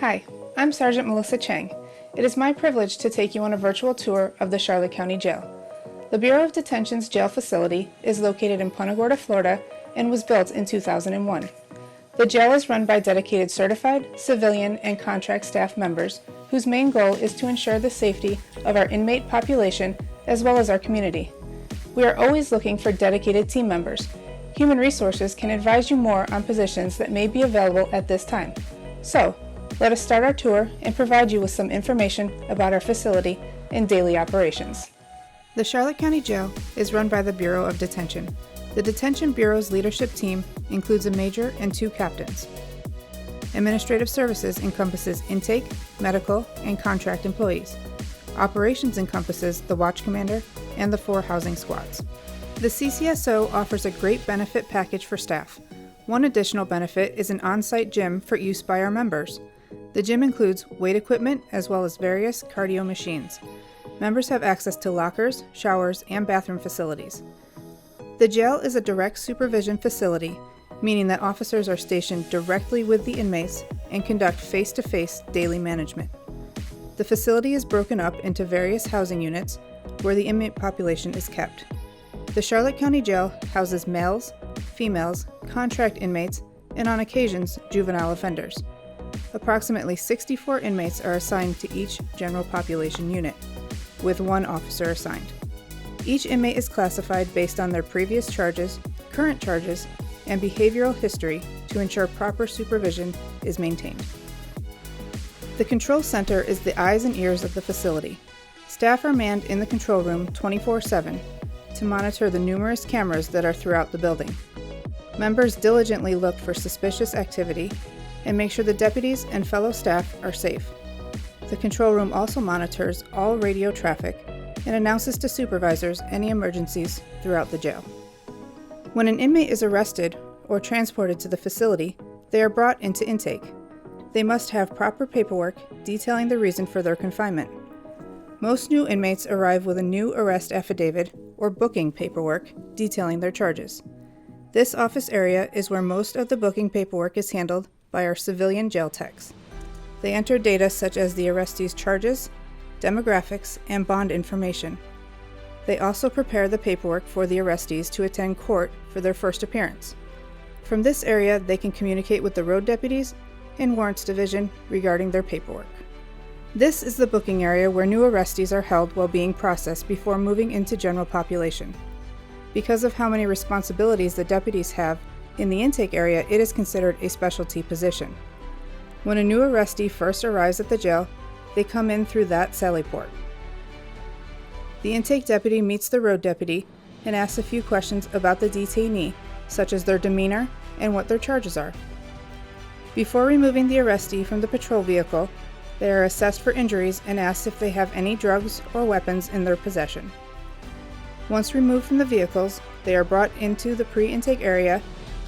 Hi, I'm Sergeant Melissa Chang. It is my privilege to take you on a virtual tour of the Charlotte County Jail. The Bureau of Detention's jail facility is located in Punta Gorda, Florida, and was built in 2001. The jail is run by dedicated certified, civilian, and contract staff members whose main goal is to ensure the safety of our inmate population as well as our community. We are always looking for dedicated team members. Human Resources can advise you more on positions that may be available at this time. So, let us start our tour and provide you with some information about our facility and daily operations. The Charlotte County Jail is run by the Bureau of Detention. The Detention Bureau's leadership team includes a major and 2 captains. Administrative services encompasses intake, medical, and contract employees. Operations encompasses the watch commander and the 4 housing squads. The CCSO offers a great benefit package for staff. One additional benefit is an on-site gym for use by our members. The gym includes weight equipment as well as various cardio machines. Members have access to lockers, showers, and bathroom facilities. The jail is a direct supervision facility, meaning that officers are stationed directly with the inmates and conduct face-to-face daily management. The facility is broken up into various housing units where the inmate population is kept. The Charlotte County Jail houses males, females, contract inmates, and on occasions, juvenile offenders. Approximately 64 inmates are assigned to each general population unit, with 1 officer assigned. Each inmate is classified based on their previous charges, current charges, and behavioral history to ensure proper supervision is maintained. The control center is the eyes and ears of the facility. Staff are manned in the control room 24/7 to monitor the numerous cameras that are throughout the building. Members diligently look for suspicious activity and make sure the deputies and fellow staff are safe. The control room also monitors all radio traffic and announces to supervisors any emergencies throughout the jail. When an inmate is arrested or transported to the facility, they are brought into intake. They must have proper paperwork detailing the reason for their confinement. Most new inmates arrive with a new arrest affidavit or booking paperwork detailing their charges. This office area is where most of the booking paperwork is handled by our civilian jail techs. They enter data such as the arrestee's charges, demographics, and bond information. They also prepare the paperwork for the arrestees to attend court for their first appearance. From this area, they can communicate with the road deputies and warrants division regarding their paperwork. This is the booking area where new arrestees are held while being processed before moving into general population. Because of how many responsibilities the deputies have in the intake area, it is considered a specialty position. When a new arrestee first arrives at the jail, they come in through that sally port. The intake deputy meets the road deputy and asks a few questions about the detainee, such as their demeanor and what their charges are. Before removing the arrestee from the patrol vehicle, they are assessed for injuries and asked if they have any drugs or weapons in their possession. Once removed from the vehicles, they are brought into the pre-intake area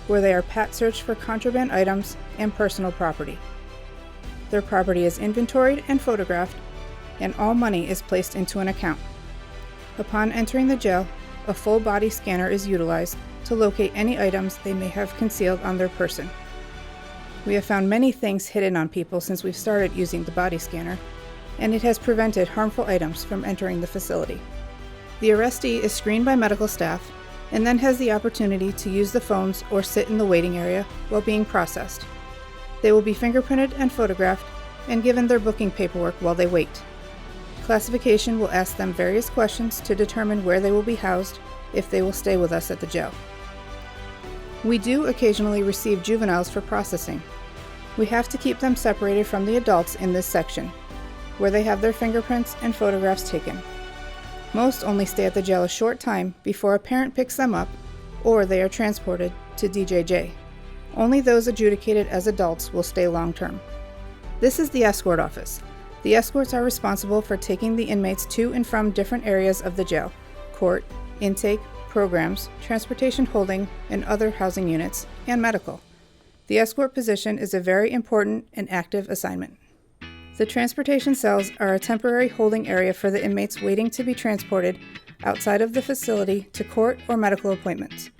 where they are pat-searched for contraband items and personal property. Their property is inventoried and photographed, and all money is placed into an account. Upon entering the jail, a full body scanner is utilized to locate any items they may have concealed on their person. We have found many things hidden on people since we've started using the body scanner, and it has prevented harmful items from entering the facility. The arrestee is screened by medical staff and then has the opportunity to use the phones or sit in the waiting area while being processed. They will be fingerprinted and photographed and given their booking paperwork while they wait. Classification will ask them various questions to determine where they will be housed if they will stay with us at the jail. We do occasionally receive juveniles for processing. We have to keep them separated from the adults in this section, where they have their fingerprints and photographs taken. Most only stay at the jail a short time before a parent picks them up or they are transported to DJJ. Only those adjudicated as adults will stay long-term. This is the escort office. The escorts are responsible for taking the inmates to and from different areas of the jail: court, intake, programs, transportation holding, and other housing units, and medical. The escort position is a very important and active assignment. The transportation cells are a temporary holding area for the inmates waiting to be transported outside of the facility to court or medical appointments.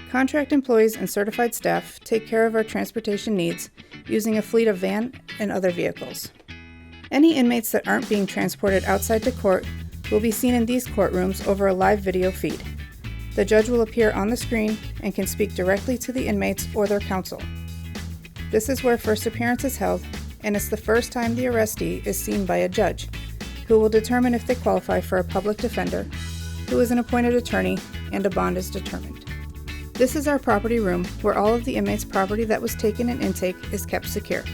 Contract employees and certified staff take care of our transportation needs, using a fleet of van and other vehicles. Any inmates that aren't being transported outside to court will be seen in these courtrooms over a live video feed. The judge will appear on the screen and can speak directly to the inmates or their counsel. This is where first appearance is held, and it's the first time the arrestee is seen by a judge, who will determine if they qualify for a public defender, who is an appointed attorney, and a bond is determined. This is our property room, where all of the inmates' property that was taken in intake is kept secure.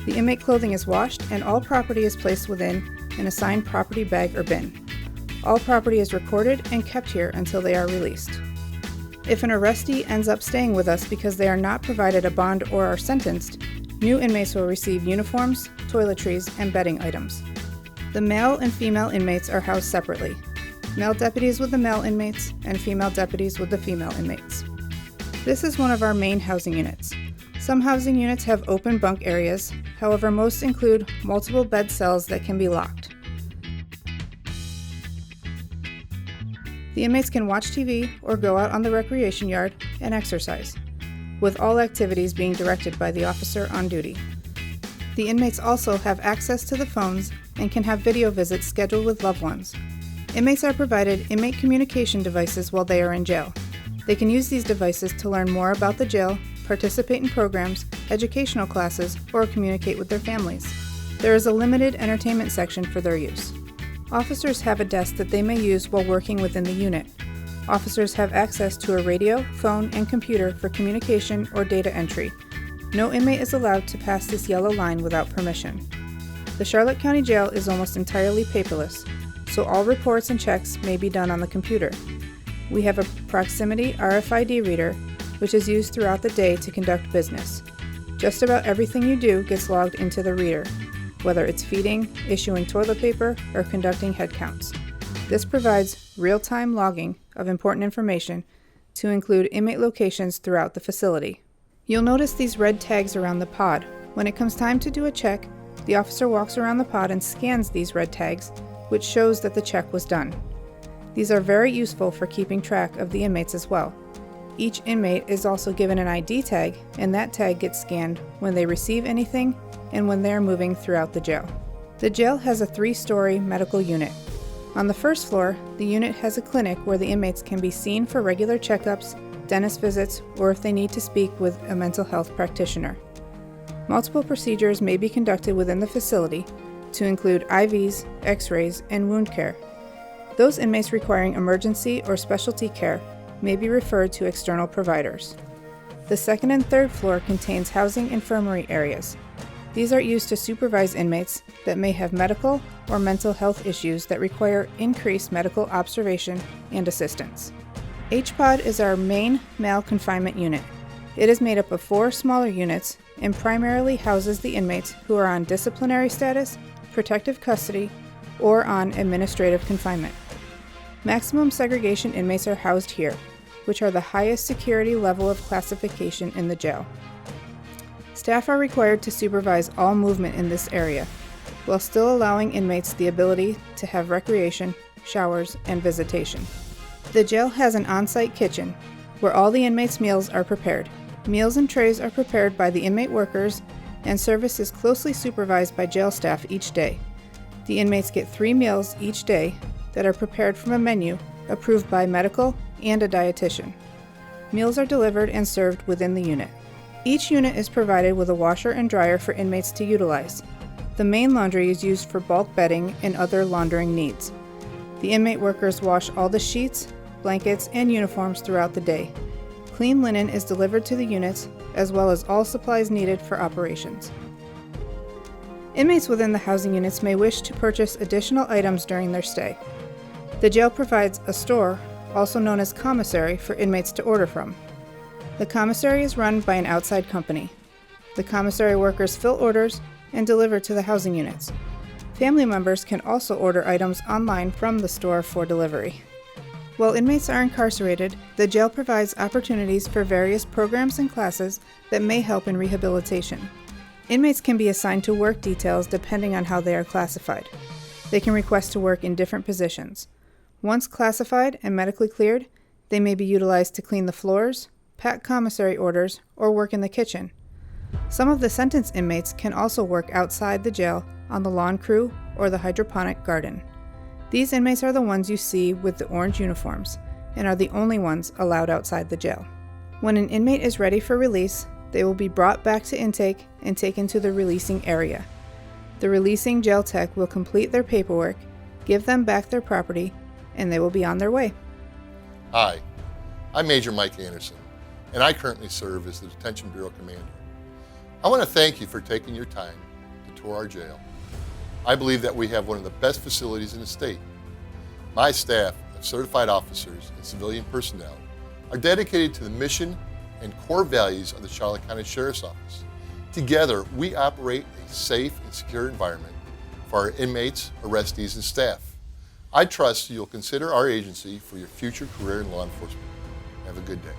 The inmate clothing is washed, and all property is placed within an assigned property bag or bin. All property is recorded and kept here until they are released. If an arrestee ends up staying with us because they are not provided a bond or are sentenced, new inmates will receive uniforms, toiletries, and bedding items. The male and female inmates are housed separately. Male deputies with the male inmates and female deputies with the female inmates. This is one of our main housing units. Some housing units have open bunk areas, however most include multiple bed cells that can be locked. The inmates can watch TV or go out on the recreation yard and exercise, with all activities being directed by the officer on duty. The inmates also have access to the phones and can have video visits scheduled with loved ones. Inmates are provided inmate communication devices while they are in jail. They can use these devices to learn more about the jail, participate in programs, educational classes, or communicate with their families. There is a limited entertainment section for their use. Officers have a desk that they may use while working within the unit. Officers have access to a radio, phone, and computer for communication or data entry. No inmate is allowed to pass this yellow line without permission. The Charlotte County Jail is almost entirely paperless, so all reports and checks may be done on the computer. We have a proximity RFID reader, which is used throughout the day to conduct business. Just about everything you do gets logged into the reader, whether it's feeding, issuing toilet paper, or conducting head counts. This provides real-time logging of important information to include inmate locations throughout the facility. You'll notice these red tags around the pod. When it comes time to do a check, the officer walks around the pod and scans these red tags, which shows that the check was done. These are very useful for keeping track of the inmates as well. Each inmate is also given an ID tag, and that tag gets scanned when they receive anything and when they are moving throughout the jail. The jail has a 3-story medical unit. On the first floor, the unit has a clinic where the inmates can be seen for regular checkups, dentist visits, or if they need to speak with a mental health practitioner. Multiple procedures may be conducted within the facility to include IVs, x-rays, and wound care. Those inmates requiring emergency or specialty care may be referred to external providers. The second and third floor contains housing infirmary areas. These are used to supervise inmates that may have medical or mental health issues that require increased medical observation and assistance. H-Pod is our main male confinement unit. It is made up of 4 smaller units and primarily houses the inmates who are on disciplinary status, protective custody, or on administrative confinement. Maximum segregation inmates are housed here, which are the highest security level of classification in the jail. Staff are required to supervise all movement in this area, while still allowing inmates the ability to have recreation, showers, and visitation. The jail has an on-site kitchen, where all the inmates' meals are prepared. Meals and trays are prepared by the inmate workers, and service is closely supervised by jail staff each day. The inmates get 3 meals each day that are prepared from a menu approved by medical and a dietitian. Meals are delivered and served within the unit. Each unit is provided with a washer and dryer for inmates to utilize. The main laundry is used for bulk bedding and other laundering needs. The inmate workers wash all the sheets, blankets, and uniforms throughout the day. Clean linen is delivered to the units, as well as all supplies needed for operations. Inmates within the housing units may wish to purchase additional items during their stay. The jail provides a store, also known as commissary, for inmates to order from. The commissary is run by an outside company. The commissary workers fill orders and deliver to the housing units. Family members can also order items online from the store for delivery. While inmates are incarcerated, the jail provides opportunities for various programs and classes that may help in rehabilitation. Inmates can be assigned to work details depending on how they are classified. They can request to work in different positions. Once classified and medically cleared, they may be utilized to clean the floors, pack commissary orders, or work in the kitchen. Some of the sentenced inmates can also work outside the jail on the lawn crew or the hydroponic garden. These inmates are the ones you see with the orange uniforms and are the only ones allowed outside the jail. When an inmate is ready for release, they will be brought back to intake and taken to the releasing area. The releasing jail tech will complete their paperwork, give them back their property, and they will be on their way. Hi, I'm Major Mike Anderson, and I currently serve as the Detention Bureau Commander. I want to thank you for taking your time to tour our jail. I believe that we have one of the best facilities in the state. My staff of certified officers and civilian personnel are dedicated to the mission and core values of the Charlotte County Sheriff's Office. Together, we operate a safe and secure environment for our inmates, arrestees, and staff. I trust you'll consider our agency for your future career in law enforcement. Have a good day.